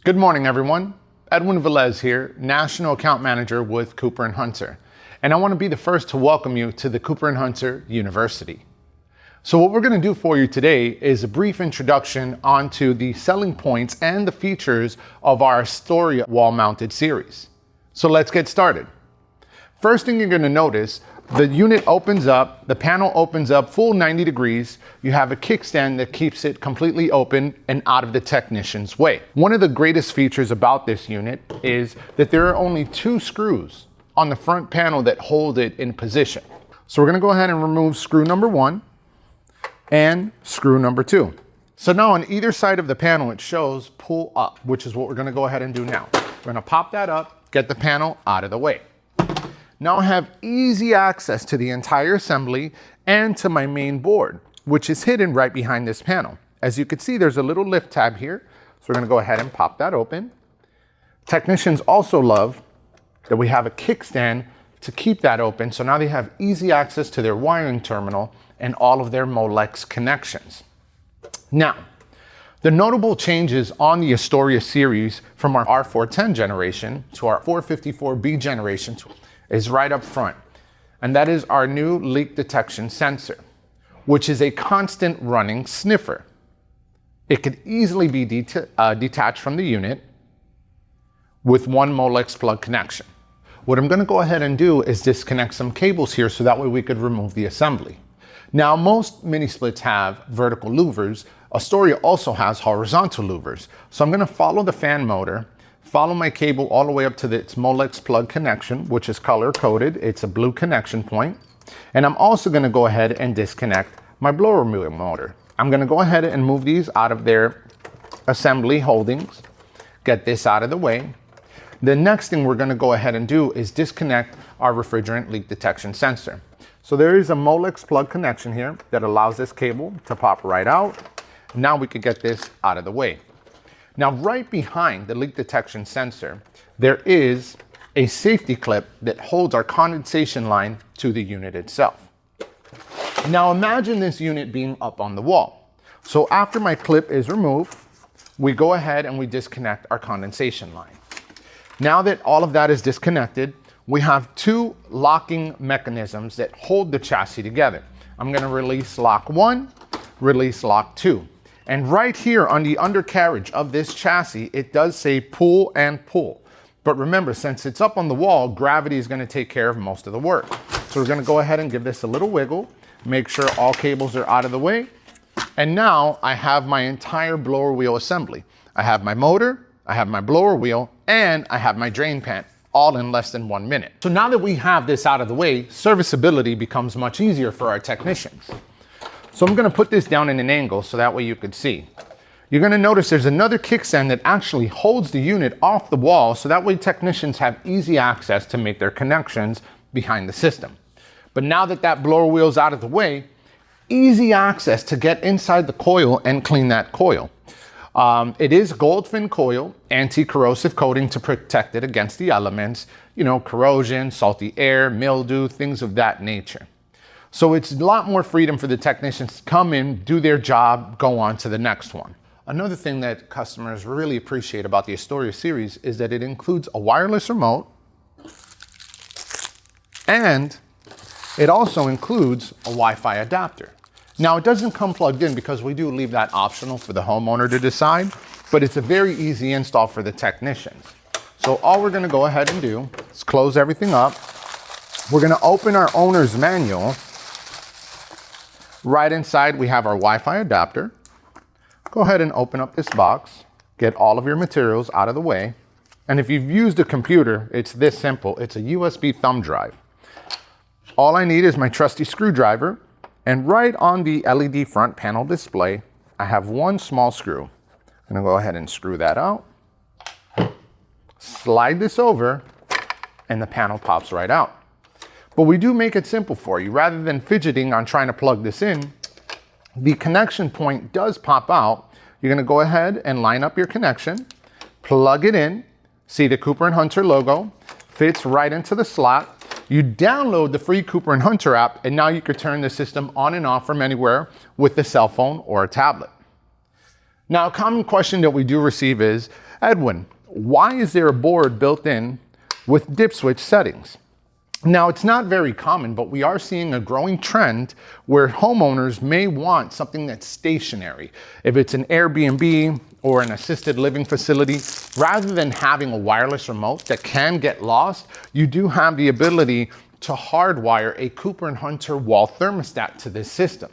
Good morning, everyone. Edwin Velez here, National Account Manager with Cooper&Hunter. And I want to be the first to welcome you to the Cooper&Hunter University. So what we're going to do for you today is a brief introduction onto the selling points and the features of our Astoria wall-mounted series. So let's get started. First thing you're going to notice, the unit opens up, the panel opens up full 90 degrees. You have a kickstand that keeps it completely open and out of the technician's way. One of the greatest features about this unit is that there are only 2 screws on the front panel that hold it in position. So we're going to go ahead and remove screw number 1 and screw number 2. So now on either side of the panel it shows pull up, which is what we're going to go ahead and do now. We're going to pop that up, get the panel out of the way. Now I have easy access to the entire assembly and to my main board, which is hidden right behind this panel. As you can see, there's a little lift tab here. So we're going to go ahead and pop that open. Technicians also love that we have a kickstand to keep that open. So now they have easy access to their wiring terminal and all of their Molex connections. Now, the notable changes on the Astoria series from our R410 generation to our 454B generation is right up front, and that is our new leak detection sensor, which is a constant running sniffer. It could easily be detached from the unit with one Molex plug connection. What I'm going to go ahead and do is disconnect some cables here so that way we could remove the assembly. Now, most mini splits have vertical louvers. Astoria also has horizontal louvers. So I'm going to follow the fan motor, follow my cable all the way up to its Molex plug connection, which is color coded. It's a blue connection point. And I'm also going to go ahead and disconnect my blower wheel motor. I'm going to go ahead and move these out of their assembly holdings, get this out of the way. The next thing we're going to go ahead and do is disconnect our refrigerant leak detection sensor. So there is a Molex plug connection here that allows this cable to pop right out. Now we could get this out of the way. Now, right behind the leak detection sensor, there is a safety clip that holds our condensation line to the unit itself. Now, imagine this unit being up on the wall. So after my clip is removed, we go ahead and we disconnect our condensation line. Now that all of that is disconnected, we have 2 locking mechanisms that hold the chassis together. I'm going to release lock 1, release lock 2. And right here on the undercarriage of this chassis, it does say pull and pull. But remember, since it's up on the wall, gravity is going to take care of most of the work. So we're going to go ahead and give this a little wiggle, make sure all cables are out of the way. And now I have my entire blower wheel assembly. I have my motor, I have my blower wheel, and I have my drain pan, all in less than 1 minute. So now that we have this out of the way, serviceability becomes much easier for our technicians. So I'm going to put this down in an angle so that way you could see. You're going to notice there's another kickstand that actually holds the unit off the wall so that way technicians have easy access to make their connections behind the system. But now that that blower wheel's out of the way, easy access to get inside the coil and clean that coil. It is gold fin coil, anti-corrosive coating to protect it against the elements, corrosion, salty air, mildew, things of that nature. So it's a lot more freedom for the technicians to come in, do their job, go on to the next one. Another thing that customers really appreciate about the Astoria series is that it includes a wireless remote, and it also includes a Wi-Fi adapter. Now, it doesn't come plugged in because we do leave that optional for the homeowner to decide, but it's a very easy install for the technicians. So all we're going to go ahead and do is close everything up. We're going to open our owner's manual. Right inside, we have our Wi-Fi adapter. Go ahead and open up this box, get all of your materials out of the way. And if you've used a computer, it's this simple. It's a USB thumb drive. All I need is my trusty screwdriver. And right on the LED front panel display, I have 1 small screw. I'm going to go ahead and screw that out. Slide this over, and the panel pops right out. But we do make it simple for you. Rather than fidgeting on trying to plug this in, the connection point does pop out. You're going to go ahead and line up your connection, plug it in, see the Cooper&Hunter logo, fits right into the slot. You download the free Cooper&Hunter app, and now you can turn the system on and off from anywhere with a cell phone or a tablet. Now, a common question that we do receive is, Edwin, why is there a board built in with dip switch settings? Now, it's not very common, but we are seeing a growing trend where homeowners may want something that's stationary. If it's an Airbnb or an assisted living facility, rather than having a wireless remote that can get lost, you do have the ability to hardwire a Cooper&Hunter wall thermostat to this system.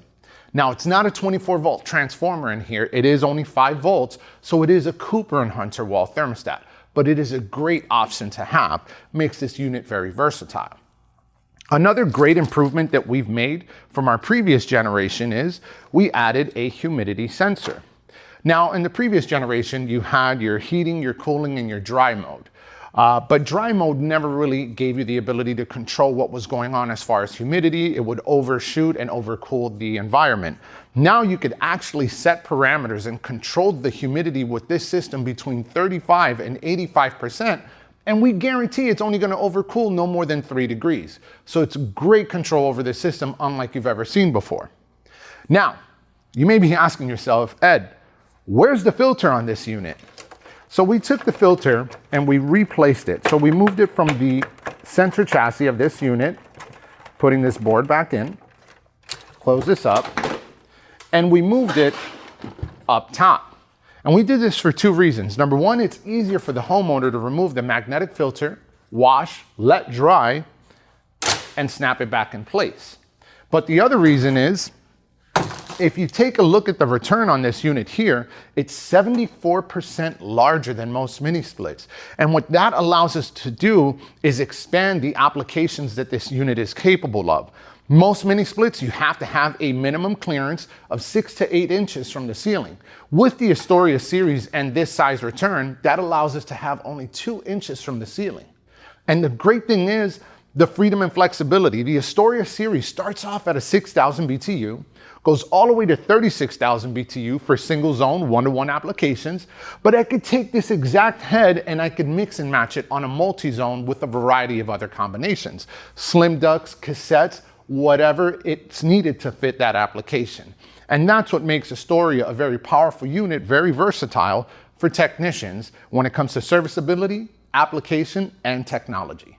Now, it's not a 24-volt transformer in here. It is only 5 volts, so it is a Cooper&Hunter wall thermostat. But it is a great option to have. Makes this unit very versatile. Another great improvement that we've made from our previous generation is we added a humidity sensor. Now, in the previous generation, you had your heating, your cooling, and your dry mode. But dry mode never really gave you the ability to control what was going on as far as humidity. It would overshoot and overcool the environment. Now you could actually set parameters and control the humidity with this system between 35 and 85%, and we guarantee it's only going to overcool no more than 3 degrees. So it's great control over this system, unlike you've ever seen before. Now, you may be asking yourself, Ed, where's the filter on this unit? So we took the filter and we replaced it. So we moved it from the center chassis of this unit, putting this board back in, close this up, and we moved it up top. And we did this for 2 reasons. Number one, it's easier for the homeowner to remove the magnetic filter, wash, let dry, and snap it back in place. But the other reason is, if you take a look at the return on this unit here, it's 74% larger than most mini splits. And what that allows us to do is expand the applications that this unit is capable of. Most mini splits, you have to have a minimum clearance of 6 to 8 inches from the ceiling. With the Astoria series and this size return, that allows us to have only 2 inches from the ceiling. And the great thing is the freedom and flexibility. The Astoria series starts off at a 6,000 BTU, goes all the way to 36,000 BTU for single zone one-to-one applications, but I could take this exact head and I could mix and match it on a multi-zone with a variety of other combinations. Slim ducts, cassettes, whatever it's needed to fit that application. And that's what makes Astoria a very powerful unit, very versatile for technicians when it comes to serviceability, application, and technology.